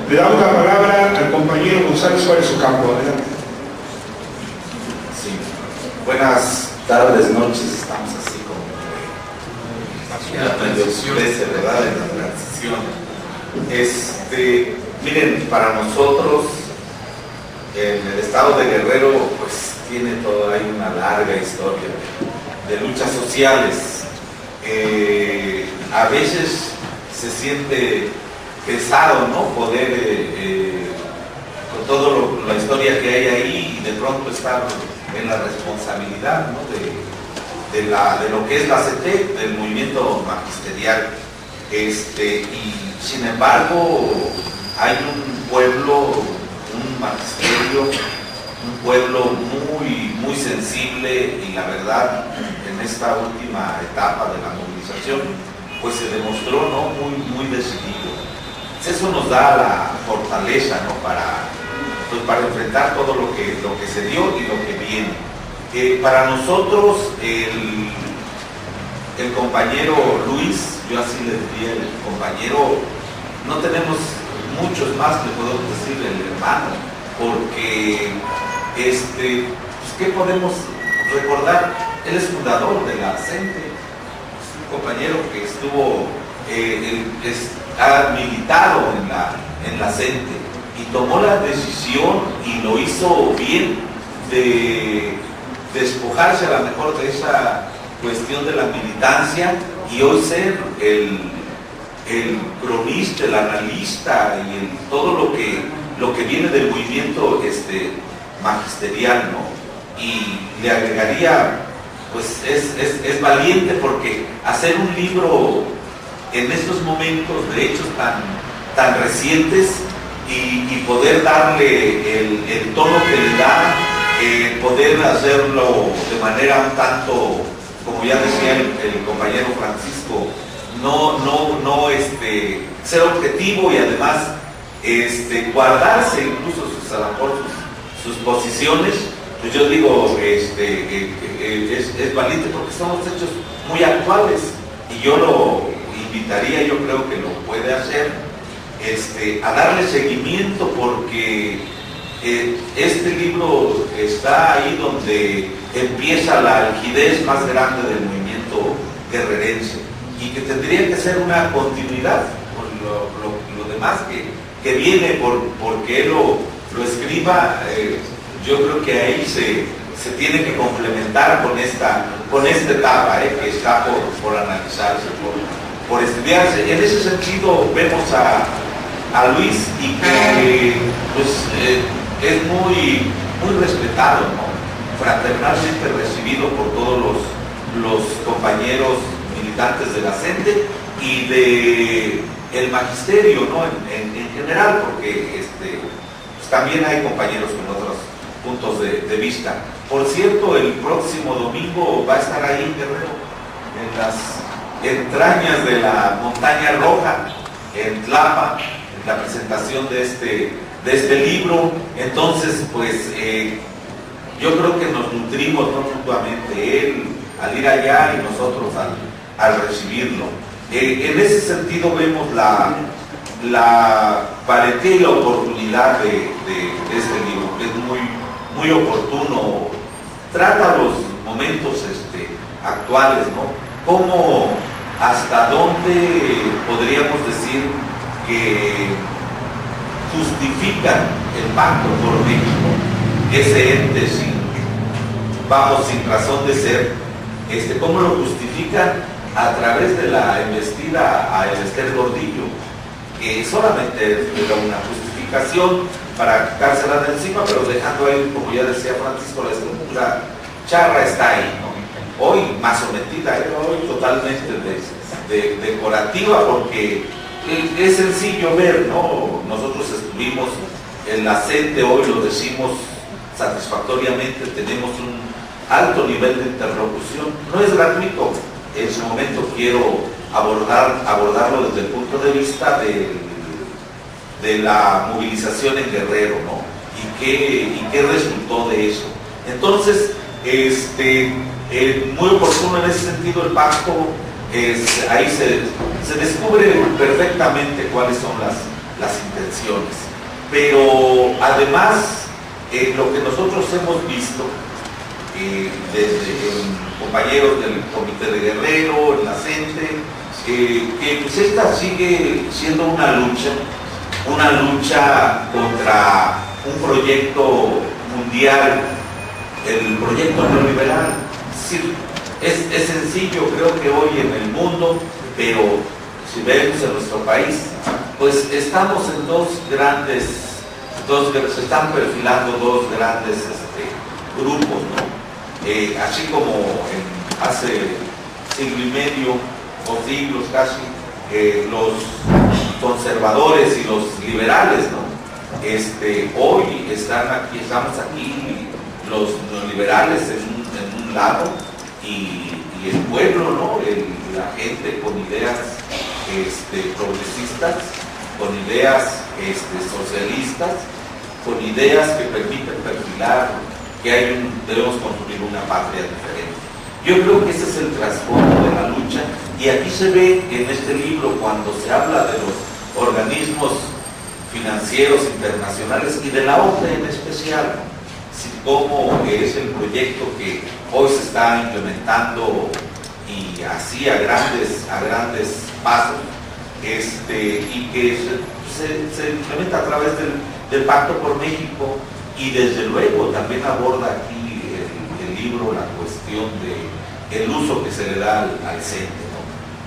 Le damos la palabra al compañero González Suárez Ocampo. Adelante. Sí. Buenas tardes, noches. Estamos así como ya medio oscurece, ¿verdad? En la transición. Miren, para nosotros en el estado de Guerrero pues tiene toda ahí una larga historia de luchas sociales. A veces se siente pesado, ¿no? Poder con toda la historia que hay ahí y de pronto estar en la responsabilidad, ¿no? de lo que es la CETEC, del movimiento magisterial. Y sin embargo hay un pueblo, un magisterio, un pueblo muy sensible, y la verdad en esta última etapa de la movilización pues se demostró, ¿no? muy decidido. Eso nos da la fortaleza, ¿no? para enfrentar todo lo que se dio y lo que viene. Para nosotros el compañero Luis, yo así le diría, el compañero, no tenemos muchos más, le podemos decir el hermano, porque pues, ¿qué podemos recordar? Él es fundador de la CENTE, es un compañero que estuvo, ha militado en la CENTE y tomó la decisión, y lo hizo bien, de despojarse a lo mejor de esa cuestión de la militancia y hoy ser el cronista, el analista y todo lo que viene del movimiento magisterial, ¿no? Y le agregaría, pues es valiente, porque hacer un libro en estos momentos de hechos tan recientes y poder darle el tono que le da, poder hacerlo de manera un tanto, como ya decía el compañero Francisco, no ser objetivo y además guardarse incluso a lo mejor sus posiciones, pues yo digo, es valiente, porque son hechos muy actuales, y yo lo invitaría, yo creo que lo puede hacer, a darle seguimiento, porque este libro está ahí donde empieza la algidez más grande del movimiento guerrerense, y que tendría que ser una continuidad con lo demás que viene, porque él lo escriba. Yo creo que ahí se tiene que complementar con esta etapa que está por analizarse, por estudiarse. En ese sentido vemos a Luis, y que pues, es muy respetado, ¿no? Fraternalmente recibido por todos los compañeros militantes de la CENTE y de el magisterio, ¿no? en general, porque pues también hay compañeros con otros puntos de vista. Por cierto, el próximo domingo va a estar ahí en Guerrero, en las entrañas de la Montaña Roja, en Tlapa, en la presentación de este libro. Entonces, pues yo creo que nos nutrimos, ¿no? Mutuamente, él al ir allá y nosotros al recibirlo. En ese sentido vemos la valentía y la oportunidad de este libro, que es muy oportuno. Trata los momentos actuales, ¿no? Cómo, hasta dónde podríamos decir que justifican el pacto por México, ese ente sin razón de ser, cómo lo justifican a través de la embestida a Elester Gordillo, que solamente era una justificación para quitársela de encima, pero dejando ahí, como ya decía Francisco, la estructura charra está ahí, ¿no? Hoy más sometida, hoy totalmente decorativa, porque es sencillo ver, ¿no? Nosotros estuvimos en la CENTE, hoy lo decimos satisfactoriamente, tenemos un alto nivel de interlocución, no es gratuito. En su momento quiero abordarlo desde el punto de vista de la movilización en Guerrero, ¿no? Y qué resultó de eso. Entonces, muy oportuno en ese sentido el pacto. Ahí se descubre perfectamente cuáles son las intenciones. Pero además, lo que nosotros hemos visto, desde compañeros del Comité de Guerrero, en la CENTE, que pues esta sigue siendo una lucha contra un proyecto mundial, el proyecto neoliberal. Es sencillo, creo que hoy en el mundo, pero si vemos en nuestro país, pues estamos en se están perfilando dos grandes grupos, ¿no? Así como hace siglo y medio o siglos casi, los conservadores y los liberales, ¿no? Hoy estamos aquí los neoliberales en un lado y el pueblo, ¿no? La gente con ideas progresistas, con ideas socialistas, con ideas que permiten perfilar que debemos construir una patria diferente. Yo creo que ese es el trasfondo de la lucha, y aquí se ve en este libro, cuando se habla de los organismos financieros internacionales y de la OCDE en especial, cómo es el proyecto que hoy se está implementando y así a grandes pasos, y que se implementa a través del Pacto por México, y desde luego también aborda aquí el libro la cuestión del uso que se le da al CENTE, ¿no?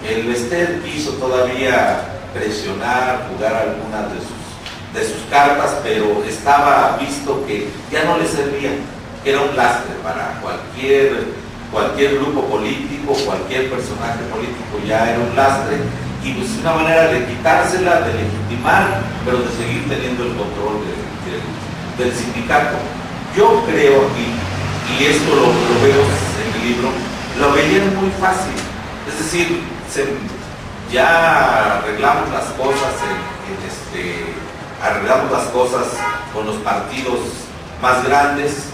El Bester quiso todavía presionar, jugar algunas de sus cartas, pero estaba visto que ya no le servía, que era un lastre para cualquier grupo político, cualquier personaje político, ya era un lastre, y pues una manera de quitársela, de legitimar, pero de seguir teniendo el control del sindicato. Yo creo aquí, y esto lo veo en el libro, lo veían muy fácil, es decir, ya arreglamos las cosas con los partidos más grandes,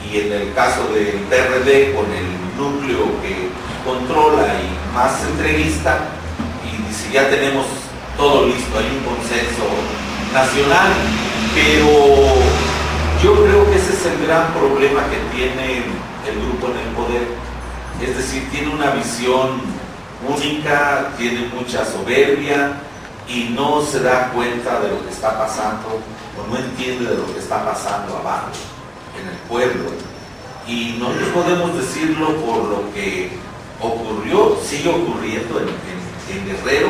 y en el caso del PRD con el núcleo que controla y más entreguista, y dice ya tenemos todo listo, hay un consenso nacional. Pero yo creo que ese es el gran problema que tiene el grupo en el poder, es decir, tiene una visión única, tiene mucha soberbia y no se da cuenta de lo que está pasando, o no entiende de lo que está pasando abajo, en el pueblo. Y nosotros podemos decirlo por lo que ocurrió, sigue ocurriendo en Guerrero,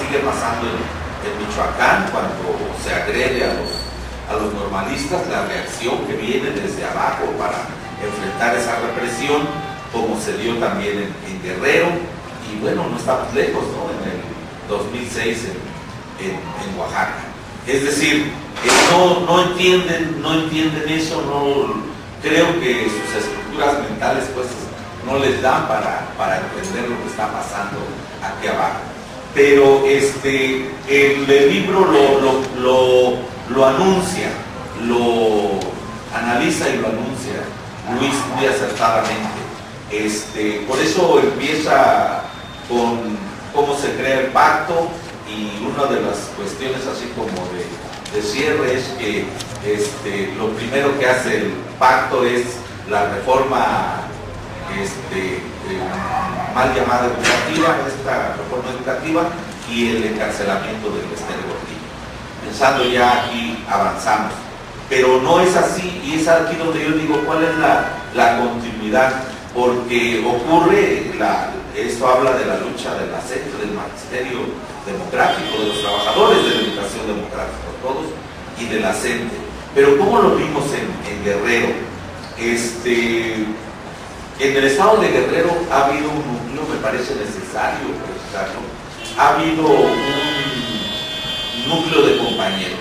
sigue pasando en Michoacán, cuando se agrede a los normalistas, la reacción que viene desde abajo para enfrentar esa represión, como se dio también en Guerrero, y bueno, no estamos lejos, ¿no? En el 2006 en Oaxaca. Es decir, no entienden eso, creo que sus estructuras mentales pues no les dan para entender lo que está pasando aquí abajo. Pero el libro lo anuncia, lo analiza y lo anuncia Luis muy acertadamente. Por eso empieza con cómo se crea el pacto, y una de las cuestiones así como de cierre es que lo primero que hace el pacto es la reforma mal llamada educativa, esta reforma educativa, y el encarcelamiento del Bester Gordillo. Pensando ya aquí avanzamos, pero no es así, y es aquí donde yo digo cuál es la continuidad, porque ocurre, esto habla de la lucha de la CENTE, del magisterio democrático, de los trabajadores de la educación democrática, todos, y de la CENTE. Pero ¿cómo lo vimos en Guerrero? En el estado de Guerrero ha habido un núcleo, me parece necesario precisarlo, ha habido un núcleo de compañeros.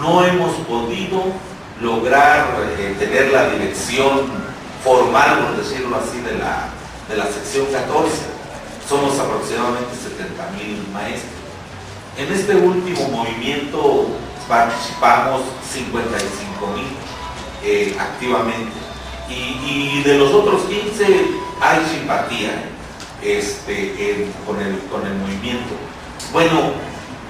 No hemos podido lograr tener la dirección formal, por decirlo así, de la sección 14. Somos aproximadamente 70,000 maestros. En este último movimiento participamos 55,000 activamente. Y de los otros 15 hay simpatía con el movimiento. Bueno,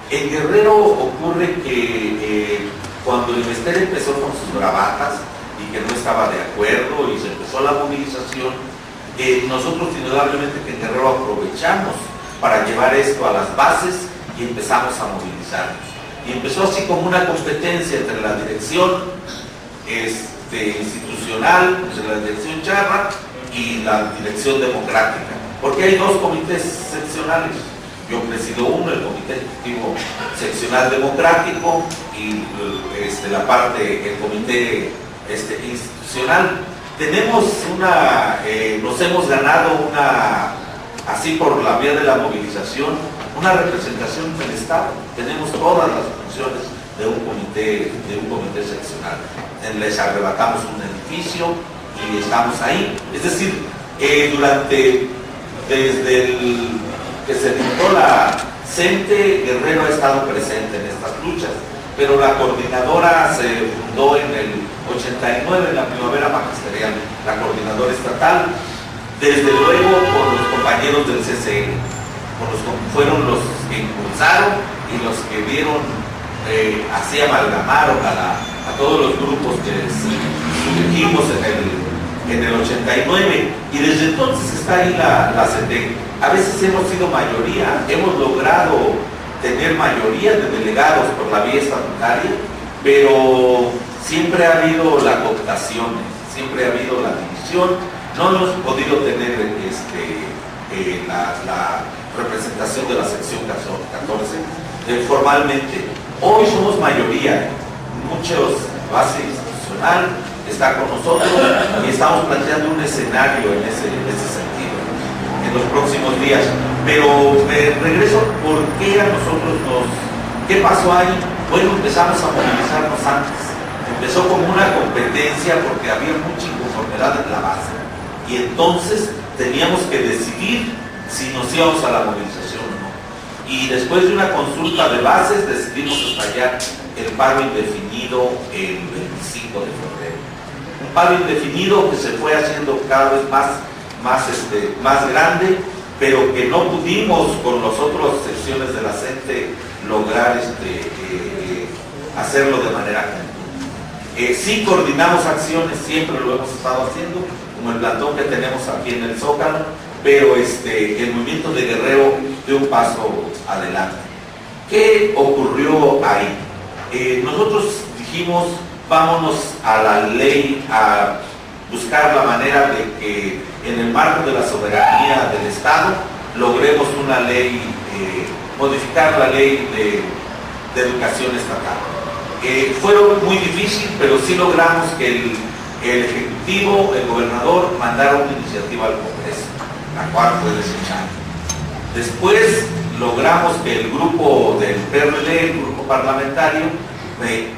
En Guerrero ocurre que cuando el Mester empezó con sus bravatas y que no estaba de acuerdo y se empezó la movilización, nosotros indudablemente que en Guerrero aprovechamos para llevar esto a las bases y empezamos a movilizarnos. Y empezó así como una competencia entre la dirección institucional, entre la dirección charra y la dirección democrática, porque hay dos comités seccionales. Yo presido uno, el Comité Ejecutivo Seccional Democrático, y el Comité Institucional. Tenemos nos hemos ganado así por la vía de la movilización, una representación en el Estado. Tenemos todas las funciones de un comité seccional. Les arrebatamos un edificio y estamos ahí. Es decir, desde que se dictó la CENTE, Guerrero ha estado presente en estas luchas, pero la coordinadora se fundó en el 89, en la primavera magisterial, la coordinadora estatal, desde luego con los compañeros del CCN, fueron los que impulsaron y los que vieron, así amalgamaron a todos los grupos que surgimos en el 89, y desde entonces está ahí la CENTE. A veces hemos sido mayoría, hemos logrado tener mayoría de delegados por la vía estatutaria, pero siempre ha habido la cooptación, siempre ha habido la división. No hemos podido tener la representación de la sección 14 formalmente. Hoy somos mayoría, muchos base institucional está con nosotros y estamos planteando un escenario en ese sentido en los próximos días. Pero regreso, ¿por qué a nosotros qué pasó ahí? Bueno, empezamos a movilizarnos antes. Empezó como una competencia porque había mucha inconformidad en la base. Y entonces teníamos que decidir si nos íbamos a la movilización o no. Y después de una consulta de bases decidimos estallar el paro indefinido el 25 de febrero. Un paro indefinido que se fue haciendo cada vez más grande, pero que no pudimos con las otras secciones de la CENTE lograr hacerlo de manera conjunta. Sí coordinamos acciones, siempre lo hemos estado haciendo, como el plantón que tenemos aquí en el Zócalo, pero el movimiento de Guerrero dio un paso adelante. ¿Qué ocurrió ahí? Nosotros dijimos, vámonos a la ley, a buscar la manera de que en el marco de la soberanía del Estado logremos una ley, modificar la ley de educación estatal. Fue muy difícil, pero sí logramos que el Ejecutivo, el gobernador, mandara una iniciativa al Congreso, la cual fue desechada. Después logramos que el grupo del PRD, el grupo parlamentario,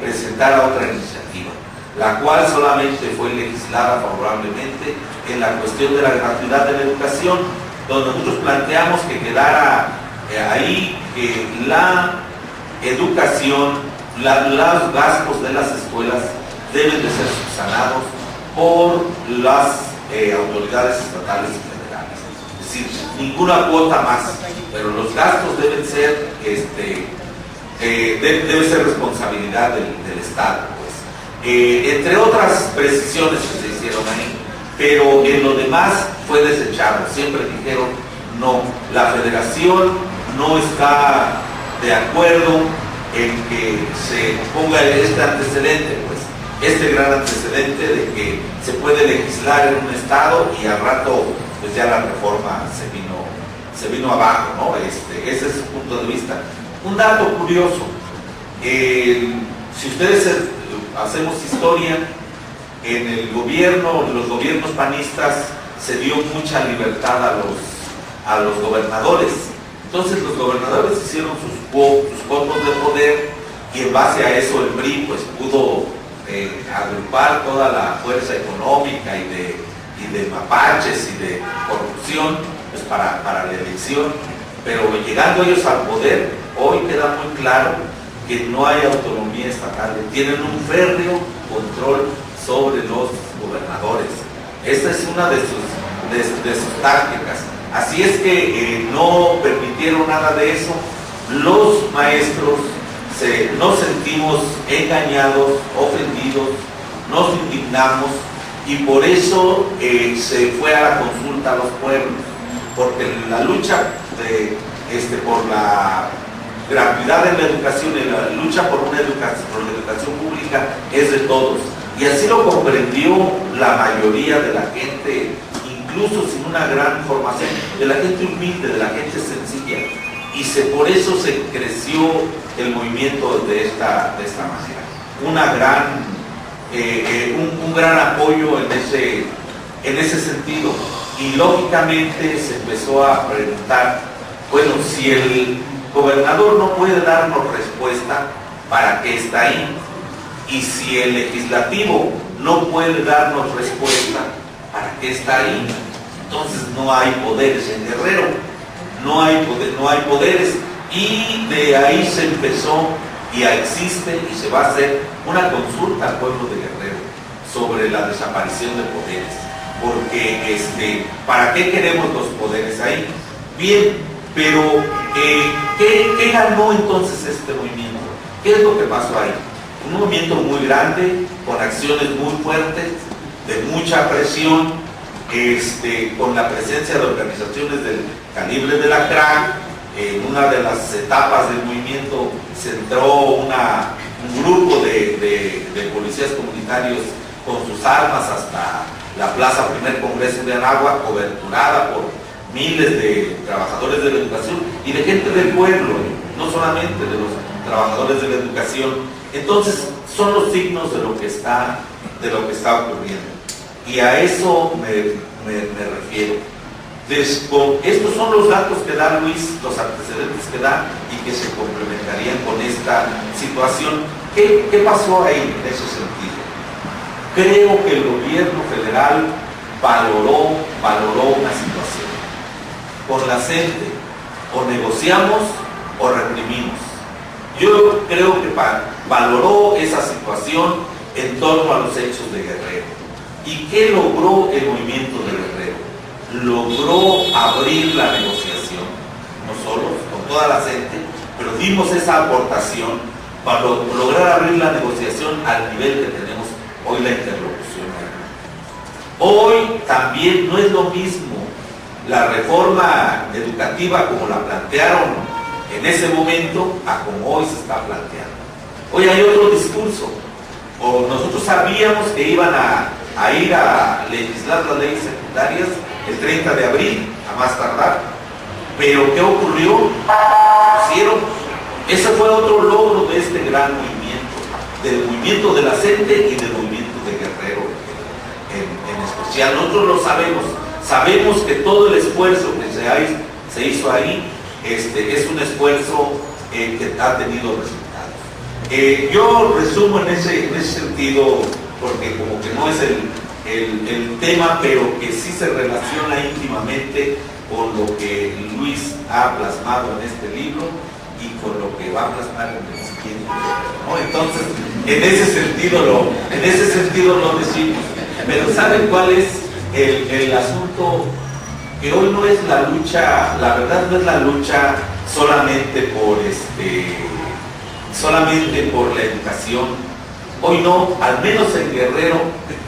presentara otra iniciativa, la cual solamente fue legislada favorablemente en la cuestión de la gratuidad de la educación, donde nosotros planteamos que quedara ahí que la educación, los gastos de las escuelas deben de ser subsanados por las autoridades estatales y federales. Es decir, ninguna cuota más, pero los gastos deben ser, debe ser responsabilidad del Estado, pues. Entre otras precisiones que se hicieron ahí, pero en lo demás fue desechado. Siempre dijeron, no, la federación no está de acuerdo en que se ponga este antecedente, pues, este gran antecedente de que se puede legislar en un estado y al rato pues ya la reforma se vino abajo, ¿no? Ese es su punto de vista. Un dato curioso, si ustedes hacemos historia, en el gobierno, en los gobiernos panistas se dio mucha libertad a los gobernadores. Entonces los gobernadores hicieron sus votos de poder y en base a eso el PRI pues pudo agrupar toda la fuerza económica y de mapaches y de corrupción pues para la elección, pero llegando ellos al poder, hoy queda muy claro que no hay autonomía estatal, tienen un férreo control sobre los gobernadores. Esta es una de sus tácticas. Así es que no permitieron nada de eso los maestros nos sentimos engañados, ofendidos, nos indignamos y por eso se fue a la consulta a los pueblos, porque la lucha por la gratuidad de la educación y la lucha por la educación pública es de todos. Y así lo comprendió la mayoría de la gente, incluso sin una gran formación, de la gente humilde, de la gente sencilla. Y por eso se creció el movimiento de esta manera. Un gran apoyo en ese sentido. Y lógicamente se empezó a preguntar, bueno, si el gobernador no puede darnos respuesta, ¿para qué está ahí? Y si el legislativo no puede darnos respuesta, ¿para qué está ahí? Entonces no hay poderes en Guerrero, no hay poderes, y de ahí se empezó y existe y se va a hacer una consulta al pueblo de Guerrero sobre la desaparición de poderes, porque ¿para qué queremos los poderes ahí? Bien, pero ¿qué ganó entonces este movimiento? ¿Qué es lo que pasó ahí? Un movimiento muy grande, con acciones muy fuertes, de mucha presión, con la presencia de organizaciones del calibre de la CRAC. En una de las etapas del movimiento se entró un grupo de policías comunitarios con sus armas hasta la Plaza Primer Congreso de Anáhuac, coberturada por miles de trabajadores de la educación y de gente del pueblo, no solamente de los trabajadores de la educación. Entonces son los signos de lo que está ocurriendo, y a eso me refiero. Estos son los datos que da Luis, los antecedentes que da y que se complementarían con esta situación. ¿Qué pasó ahí en ese sentido? Creo que el gobierno federal valoró una situación. Con la gente, o negociamos o reprimimos. Yo creo que valoró esa situación en torno a los hechos de Guerrero. ¿Y qué logró el movimiento de Guerrero? Logró abrir la negociación, no solo, con toda la gente, pero dimos esa aportación para lograr abrir la negociación al nivel que tenemos hoy la interlocución. Hoy también no es lo mismo la reforma educativa como la plantearon en ese momento a como hoy se está planteando. Hoy hay otro discurso. O nosotros sabíamos que iban a ir a legislar las leyes secundarias el 30 de abril, a más tardar. Pero ¿qué ocurrió? Ese fue otro logro de este gran movimiento, del movimiento de la gente y del movimiento de Guerrero en especial. Nosotros lo sabemos que todo el esfuerzo que se hizo ahí es un esfuerzo que ha tenido resultados. Yo resumo en ese sentido, porque como que no es el tema, pero que sí se relaciona íntimamente con lo que Luis ha plasmado en este libro y con lo que va a plasmar en el siguiente libro, ¿no? Entonces, en ese sentido lo decimos. Pero ¿saben cuál es el asunto? Que hoy no es la lucha, la verdad no es la lucha solamente por la educación. Hoy no, al menos en Guerrero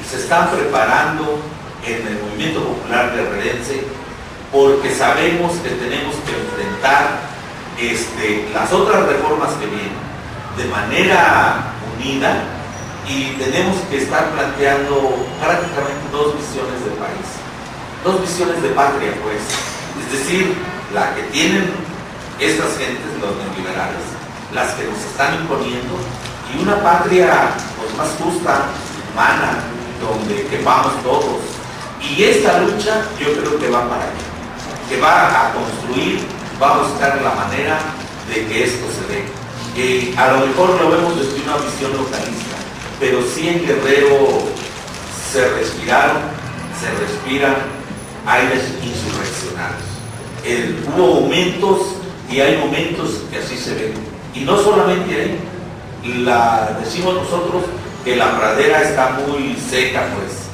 se están preparando en el movimiento popular guerrerense, porque sabemos que tenemos que enfrentar las otras reformas que vienen de manera unida, y tenemos que estar planteando prácticamente dos visiones de país, dos visiones de patria, pues, es decir, la que tienen estas gentes, los neoliberales, las que nos están imponiendo, y una patria pues más justa, humana, donde quepamos todos. Y esta lucha yo creo que va para allá, que va a construir, va a buscar la manera de que esto se dé. A lo mejor lo vemos desde una visión localista, pero sí en Guerrero se respiran aires insurreccionales. Hubo momentos y hay momentos que así se ven. Y no solamente ahí, decimos nosotros que la pradera está muy seca, pues,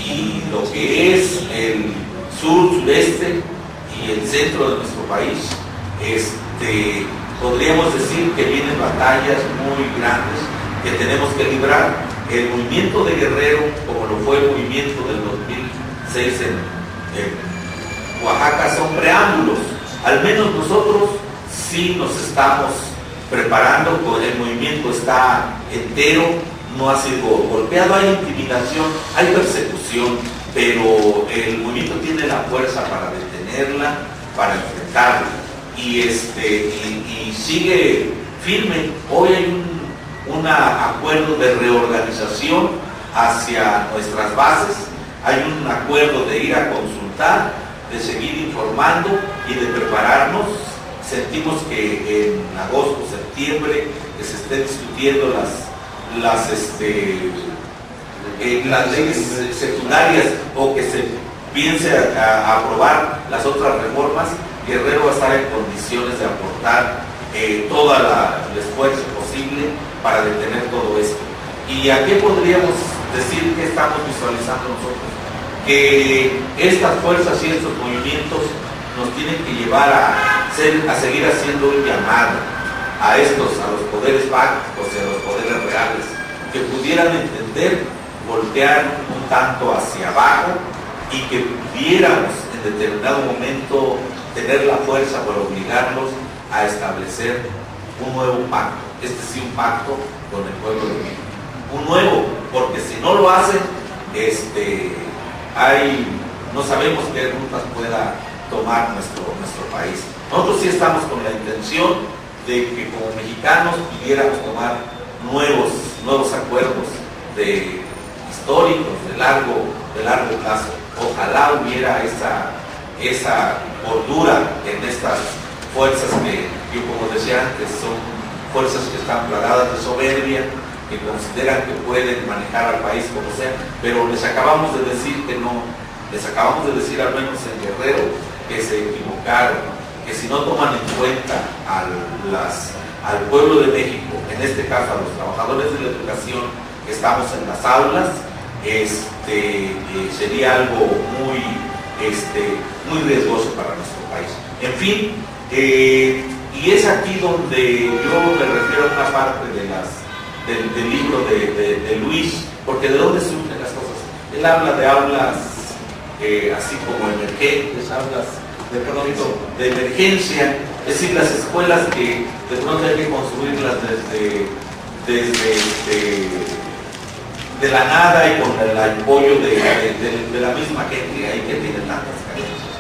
y lo que es el sur, sureste y el centro de nuestro país, podríamos decir que vienen batallas muy grandes que tenemos que librar. El movimiento de Guerrero, como lo fue el movimiento del 2006 en Oaxaca, son preámbulos. Al menos nosotros sí nos estamos preparando, el movimiento está entero, no ha sido golpeado, hay intimidación, hay persecución, pero el movimiento tiene la fuerza para detenerla, para enfrentarla, y sigue firme. Hoy hay un acuerdo de reorganización hacia nuestras bases, hay un acuerdo de ir a consultar, de seguir informando y de prepararnos. Sentimos que en agosto, septiembre, que se estén discutiendo las leyes secundarias, o que se piense a aprobar las otras reformas, Guerrero va a estar en condiciones de aportar todo el esfuerzo posible para detener todo esto. ¿Y a qué podríamos decir que estamos visualizando nosotros? Que estas fuerzas y estos movimientos nos tienen que llevar a seguir haciendo un llamado a los poderes fácticos y a los poderes reales, que pudieran entender, voltear un tanto hacia abajo, y que pudiéramos en determinado momento tener la fuerza para obligarlos a establecer un nuevo pacto. Sí, un pacto con el pueblo de México. Un nuevo, porque si no lo hacen, no sabemos qué rutas pueda tomar nuestro país. Nosotros sí estamos con la intención de que como mexicanos pudiéramos tomar nuevos acuerdos históricos de largo plazo. Ojalá hubiera esa cordura en estas fuerzas que yo, como decía antes, son fuerzas que están plagadas de soberbia, que consideran que pueden manejar al país como sea, pero les acabamos de decir que no, les acabamos de decir, al menos en Guerrero, que se equivocaron, que si no toman en cuenta al pueblo de México, en este caso a los trabajadores de la educación que estamos en las aulas, sería algo muy riesgoso para nuestro país. En fin, y es aquí donde yo me refiero a una parte del libro de Luis, porque ¿de dónde surgen las cosas? Él habla de aulas así como emergentes, aulas de pronto de emergencia, es decir, las escuelas que de pronto hay que construirlas de la nada y con el apoyo de la misma gente ahí que tiene tantas carencias.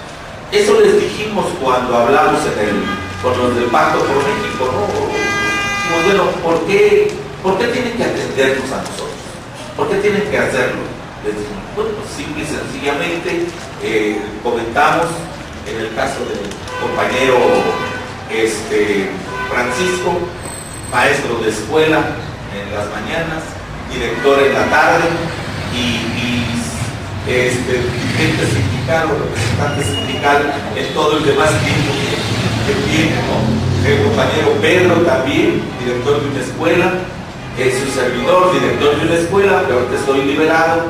Eso les dijimos cuando hablamos con los del Pacto por México, ¿no? Dijimos, bueno, ¿por qué tienen que atendernos a nosotros? ¿Por qué tienen que hacerlo? Les dijimos, bueno, simple y sencillamente comentamos en el caso del compañero Francisco, maestro de escuela en las mañanas, director en la tarde, y gente sindical o representante sindical en todo el demás tiempo que tiene, ¿no? El compañero Pedro también, director de una escuela, su servidor, director de una escuela, pero ahorita estoy liberado,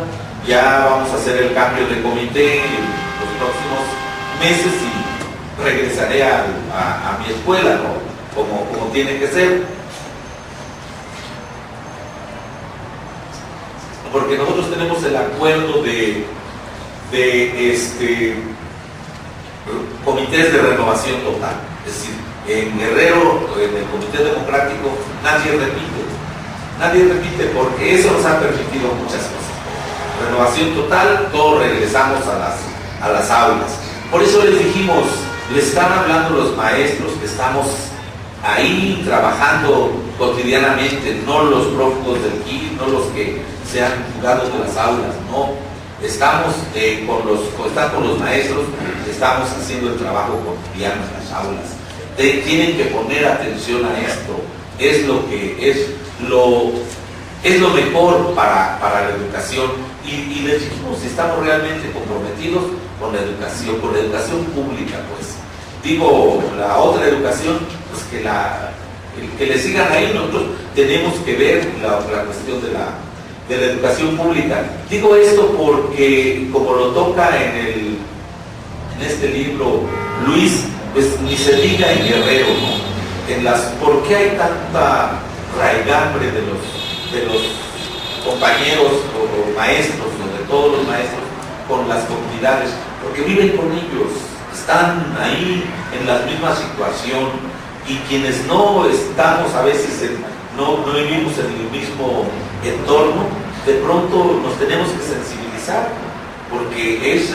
ya vamos a hacer el cambio de comité en los próximos meses y regresaré a mi escuela, ¿no? Como tiene que ser. Porque nosotros tenemos el acuerdo de comités de renovación total. Es decir, en Guerrero, en el Comité Democrático, nadie repite porque eso nos ha permitido muchas cosas. Renovación total, todos regresamos a las aulas. Por eso les dijimos, les están hablando los maestros que estamos ahí trabajando cotidianamente, no los prófugos del KIR, no los que se han jugado de las aulas, no. Están con los maestros, estamos haciendo el trabajo cotidiano en las aulas. Tienen que poner atención a esto, es lo mejor para la educación, y les dijimos si estamos realmente comprometidos con la educación pública, pues. Digo, la otra educación, pues que le sigan ahí. Nosotros tenemos que ver la cuestión de la educación pública. Digo esto porque, como lo toca en este libro Luis, pues ni se diga en Guerrero, ¿no? ¿por qué hay tanta raigambre de los compañeros o maestros, o de todos los maestros, con las comunidades? Porque viven con ellos, están ahí en la misma situación, y quienes no estamos a veces, no vivimos en el mismo entorno, de pronto nos tenemos que sensibilizar, porque es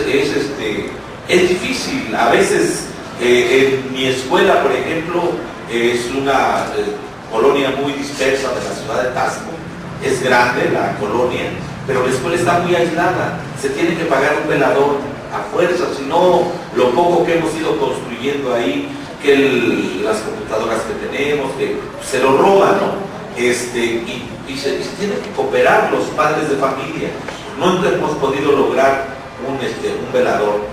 difícil. A veces en mi escuela, por ejemplo, es una colonia muy dispersa de la ciudad de Taxco, es grande la colonia, pero la escuela está muy aislada, se tiene que pagar un velador a fuerza, si no, lo poco que hemos ido construyendo ahí, que las computadoras que tenemos, que se lo roban, ¿no? Y se tienen que cooperar los padres de familia. Nunca hemos podido lograr un velador,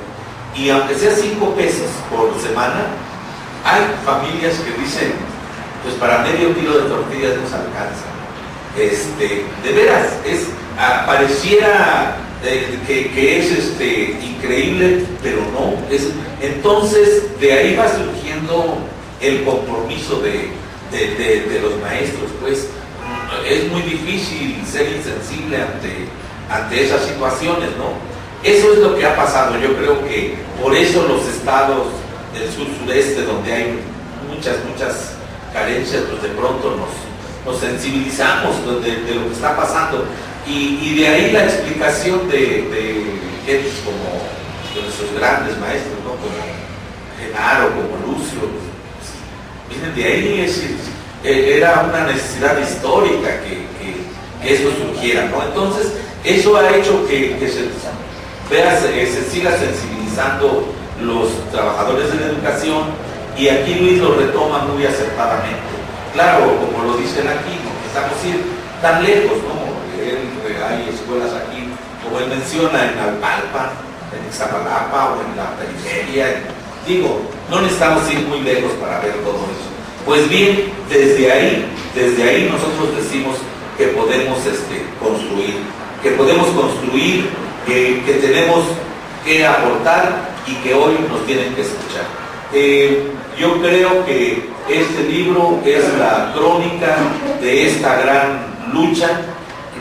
y aunque sea 5 pesos por semana, hay familias que dicen, pues para medio kilo de tortillas nos alcanza. De veras, pareciera que es increíble, pero no. Entonces, de ahí va surgiendo el compromiso de los maestros. Pues es muy difícil ser insensible ante esas situaciones, ¿no? Eso es lo que ha pasado. Yo creo que por eso los estados del sur-sureste, donde hay muchas carencias, pues de pronto nos sensibilizamos de lo que está pasando, y de ahí la explicación de gentes como nuestros grandes maestros, ¿no? Como Genaro, como Lucio, vienen de ahí. Era una necesidad histórica que eso surgiera, ¿no? Entonces eso ha hecho que se siga sensibilizando los trabajadores de la educación, y aquí Luis lo retoma muy acertadamente. Claro, como lo dicen aquí, no necesitamos ir tan lejos, ¿no? Hay escuelas aquí, como él menciona, en Alpalpa, en Ixtapalapa o en la periferia. Digo, no necesitamos ir muy lejos para ver todo eso. Pues bien, desde ahí nosotros decimos que podemos construir, que tenemos que aportar, y que hoy nos tienen que escuchar. Yo creo que este libro es la crónica de esta gran lucha.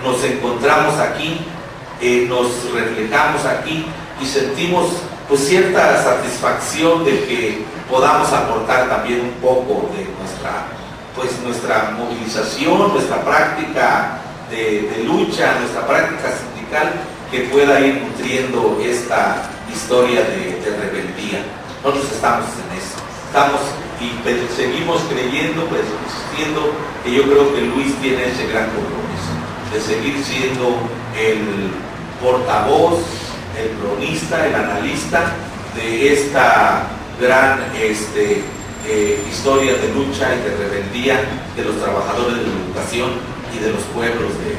Nos encontramos aquí, nos reflejamos aquí, y sentimos pues cierta satisfacción de que podamos aportar también un poco de nuestra movilización, nuestra práctica de lucha, nuestra práctica sindical, que pueda ir nutriendo esta historia de rebeldía. Nosotros estamos en eso, y seguimos creyendo, pues insistiendo, que yo creo que Luis tiene ese gran compromiso de seguir siendo el portavoz, el cronista, el analista de esta gran historia de lucha y de rebeldía de los trabajadores de la educación y de los pueblos de